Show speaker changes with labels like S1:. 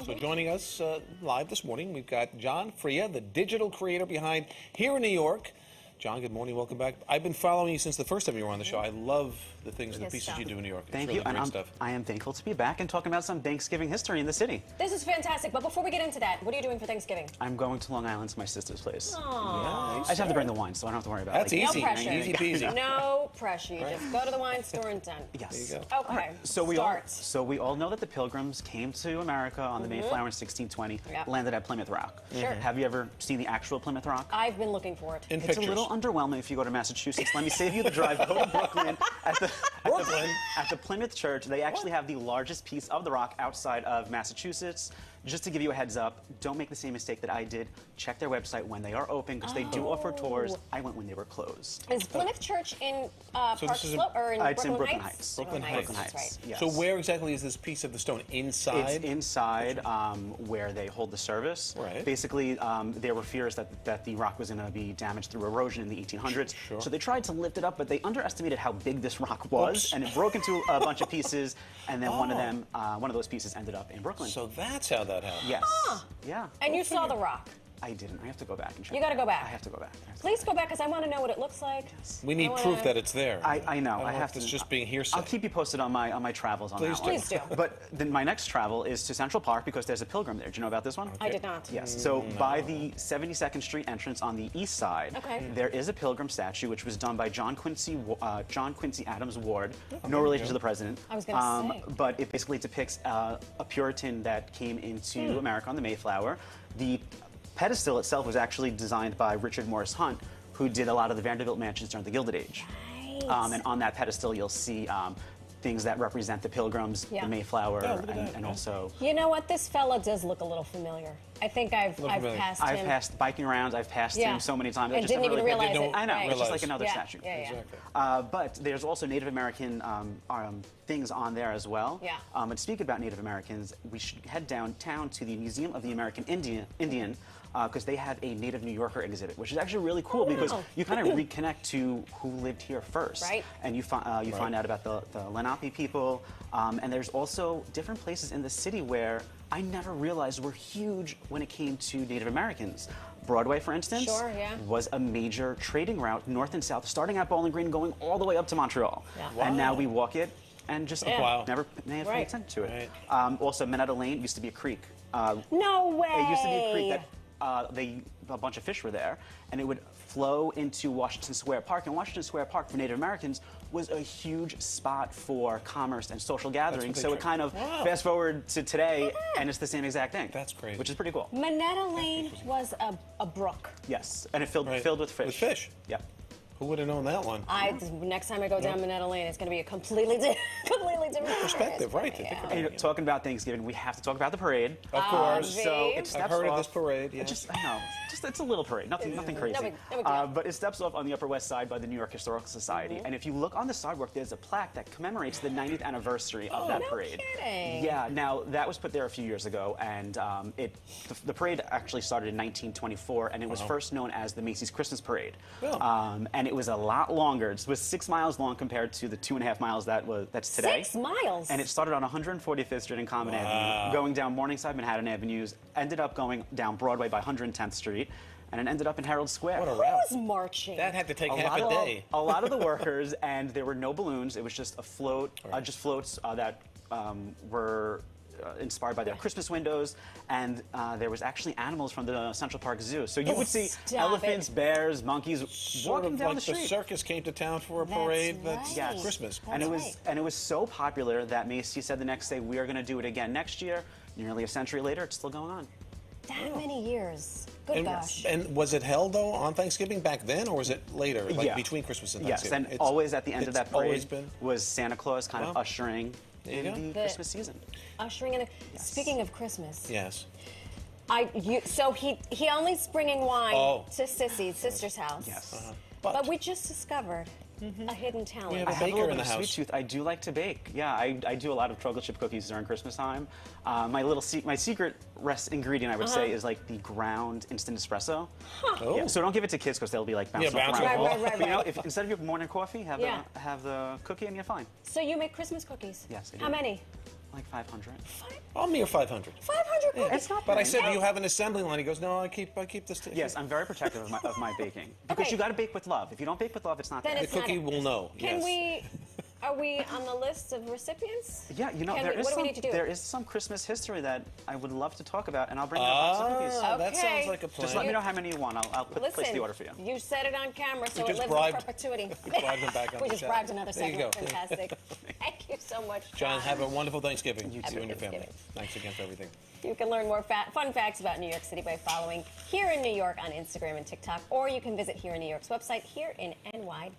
S1: So joining us live this morning, we've got John Friia, the digital creator behind Here in New York. John, good morning. Welcome back. I've been following you since the first time you were on the show. I love the things and the pieces you do in New York.
S2: Thank
S1: really
S2: you.
S1: Great
S2: And
S1: stuff.
S2: I am thankful to be back and talking about some Thanksgiving history in the city.
S3: This is fantastic. But before we get into that, what are you doing for Thanksgiving?
S2: I'm going to Long Island to my sister's place.
S3: Aww.
S1: Nice.
S2: I just have to bring the wine, so I don't have to worry about
S1: That's
S2: it.
S1: easy.
S3: No pressure.
S1: Easy peasy.
S3: No pressure. You just go to the wine store and done.
S2: Yes.
S1: There you go.
S3: Okay.
S2: So we all know that the Pilgrims came to America on the Mayflower in 1620,
S3: Yep.
S2: landed at Plymouth Rock.
S3: Sure.
S2: Have you ever seen the actual Plymouth Rock?
S3: I've been looking for it.
S1: In
S2: It's
S1: pictures.
S2: a little underwhelming if you go to Massachusetts. Let me save you the drive. Go to Brooklyn. At the Plymouth Church, they actually have the largest piece of the rock outside of Massachusetts. Just to give you a heads up, don't make the same mistake that I did. Check their website when they are open, because they do offer tours. I went when they were closed.
S3: Is Plymouth Church in Park
S1: this is in-
S3: Slope or in
S2: It's
S3: Brooklyn
S2: in Brooklyn
S3: Heights?
S2: Heights.
S1: Brooklyn
S2: Brooklyn
S1: Heights.
S2: Heights.
S3: That's
S2: Yes.
S1: So where exactly is this piece of the stone? Inside?
S2: It's inside where they hold the service.
S1: Right.
S2: Basically, there were fears that the rock was going to be damaged through erosion in the 1800s.
S1: Sure.
S2: So they tried to lift it up, but they underestimated how big this rock was,
S1: Oops.
S2: and it broke into a bunch of pieces. And then one of those pieces ended up in Brooklyn.
S1: So that's how that happened.
S2: Yes. Yeah.
S3: And you saw the rock.
S2: I didn't. I have to go back and check.
S3: You gotta go back.
S2: I have to go back.
S3: Please go back, because I want to know what it looks like.
S1: We need proof that it's there.
S2: I know. I have
S1: if
S2: to.
S1: It's just being hearsay.
S2: I'll keep you posted on my travels on
S1: Please
S2: that one.
S3: do. Please do.
S2: But then my next travel is to Central Park, because there's a pilgrim there. Do you know about this one?
S3: I did not.
S2: Yes. So by the 72nd Street entrance on the east side, there is a pilgrim statue which was done by John Quincy Adams Ward, no relation to the president.
S3: I was gonna say.
S2: But it basically depicts a Puritan that came into America on the Mayflower. The pedestal itself was actually designed by Richard Morris Hunt, who did a lot of the Vanderbilt mansions during the Gilded Age.
S3: Nice.
S2: And on that pedestal, you'll see things that represent the Pilgrims,
S3: Yeah.
S2: the Mayflower,
S1: look at that.
S2: and also.
S3: You know what? This fella does look a little familiar. I think I've
S1: familiar.
S3: passed him.
S2: I've passed biking around. I've passed him so many times. I
S3: And
S2: just
S3: didn't
S2: never
S3: even
S2: really
S3: realize
S1: didn't
S3: it.
S2: I know.
S3: Right.
S2: It's just like another
S3: Yeah,
S2: statue.
S3: Yeah, yeah.
S1: Exactly.
S2: But there's also Native American things on there as well.
S3: Yeah.
S2: And speaking about Native Americans, we should head downtown to the Museum of the American Indian, because they have a Native New Yorker exhibit, which is actually really cool because
S3: wow.
S2: you kind of reconnect to who lived here first.
S3: Right.
S2: And you find out about the Lenape people. And there's also different places in the city where I never realized were huge when it came to Native Americans. Broadway, for instance,
S3: Sure, yeah.
S2: was a major trading route north and south, starting at Bowling Green, going all the way up to Montreal.
S3: Yeah.
S2: And now we walk it and just
S1: Wow.
S2: never may have paid
S3: Right.
S2: attention to it.
S1: Right.
S2: Also, Minetta Lane used to be a creek.
S3: No way.
S2: It used to be a creek that a bunch of fish were there, and it would flow into Washington Square Park. And Washington Square Park for Native Americans was a huge spot for commerce and social gatherings.
S1: they
S2: So it
S1: tried.
S2: kind of fast forward to today, and it's the same exact thing.
S1: That's crazy.
S2: Which is pretty cool.
S3: Minetta Lane was a brook.
S2: Yes, and it filled
S1: Right.
S2: with fish.
S1: With fish.
S2: Yep.
S1: Who would have known that one?
S3: Next time I go down Minetta Lane, it's going to be a completely different
S1: Perspective, right? To
S3: Yeah.
S1: think about
S2: And
S1: it.
S2: talking about Thanksgiving, we have to talk about the parade.
S1: Of course.
S2: So it
S3: I've
S2: steps
S1: I've heard
S2: off,
S1: of this parade. Yeah.
S2: Just I know, just it's a little parade, nothing crazy.
S3: no big deal.
S2: But it steps off on the Upper West Side by the New York Historical Society, and if you look on the sidewalk, there's a plaque that commemorates the 90th anniversary of that
S3: no
S2: parade.
S3: kidding.
S2: Yeah. Now that was put there a few years ago, and the parade actually started in 1924, and it was first known as the Macy's Christmas Parade.
S1: Oh.
S2: And it was a lot longer. It was 6 miles long compared to the 2.5 miles that's today.
S3: 6 miles.
S2: And it started on 145th Street and Common Avenue, going down Morningside, Manhattan Avenues, ended up going down Broadway by 110th Street, and it ended up in Herald Square.
S1: What a
S3: Who
S1: route.
S3: was marching?
S1: That had to take half a day.
S2: A lot of the workers, and there were no balloons. It was just a float, just floats that were inspired by their Christmas windows, and there was actually animals from the Central Park Zoo. So you would see
S3: Stop
S2: elephants,
S3: it.
S2: bears, monkeys
S1: Sort
S2: walking
S1: of
S2: down
S1: like
S2: the street.
S1: the circus came to town for a
S3: That's
S1: parade
S3: right.
S1: that's
S3: Yes.
S1: Christmas.
S2: And it was
S3: right.
S2: so popular that Macy said the next day, we are going to do it again next year. Nearly a century later, it's still going on.
S3: That many years. Good
S1: And,
S3: gosh.
S1: and was it held though on Thanksgiving back then, or was it later, like
S2: Yeah.
S1: between Christmas and
S2: Yes,
S1: Thanksgiving?
S2: and
S1: It's-
S2: always at the end of
S1: it's
S2: that parade
S1: always been.
S2: was Santa Claus kind of
S1: Wow.
S2: ushering
S1: There you
S2: in
S1: go.
S2: the Christmas season.
S3: Ushering in. Speaking of Christmas,
S1: Yes.
S3: so he only's bringing wine
S1: Oh.
S3: to Sissy's sister's house.
S2: Yes.
S3: But we just discovered a hidden talent.
S1: We have
S2: I
S1: a
S2: have a
S1: baker
S2: little
S1: in
S2: bit
S1: the
S2: of
S1: house.
S2: sweet tooth. I do like to bake. Yeah, I do a lot of chocolate chip cookies during Christmas time. My secret ingredient, I would say, is like the ground instant espresso.
S1: Oh.
S2: Yeah, so don't give it to kids because they'll be like bouncing
S1: bouncing
S2: around.
S3: Right, right, right,
S2: But, you know,
S3: right.
S2: if instead of your morning coffee, have
S3: Yeah.
S2: the cookie and you're fine.
S3: So you make Christmas cookies?
S2: Yes, I do.
S3: How many?
S2: Like 500.
S1: I'll mere 500.
S3: 500
S2: It's not
S1: But I
S2: bad.
S1: said, do you have an assembly line? He goes, no, I keep this.
S2: Yes, I'm very protective of my baking. Because
S3: Okay.
S2: you got to bake with love. If you don't bake with love, it's not
S3: Then
S2: there.
S1: The
S3: it's not
S1: cookie
S3: it.
S1: will know.
S3: Can
S1: Yes.
S3: we? Are we on the list of recipients?
S2: Yeah, you know,
S3: Can
S2: there
S3: we-
S2: is
S3: what do we
S2: some
S3: need to do?
S2: there is some Christmas history that I would love to talk about, and I'll bring you a box of cookies.
S1: That
S3: Okay.
S1: sounds like a plan.
S2: Just let me know how many you want. I'll place
S3: Listen,
S2: the order for you.
S3: you said it on camera, so
S1: We
S3: it
S1: just
S3: lives
S1: bribed-
S3: in perpetuity.
S1: bribed him back on
S3: We
S1: the
S3: just
S1: chat.
S3: bribed another
S1: There you
S3: segment.
S1: go.
S3: Fantastic. Thank you so much,
S1: John, have a wonderful Thanksgiving. You
S3: Happy
S1: and your family.
S3: Thanksgiving.
S1: Thanks again for everything.
S3: You can learn more fun facts about New York City by following Here in New York on Instagram and TikTok, or you can visit Here in New York's website, hereinny.net.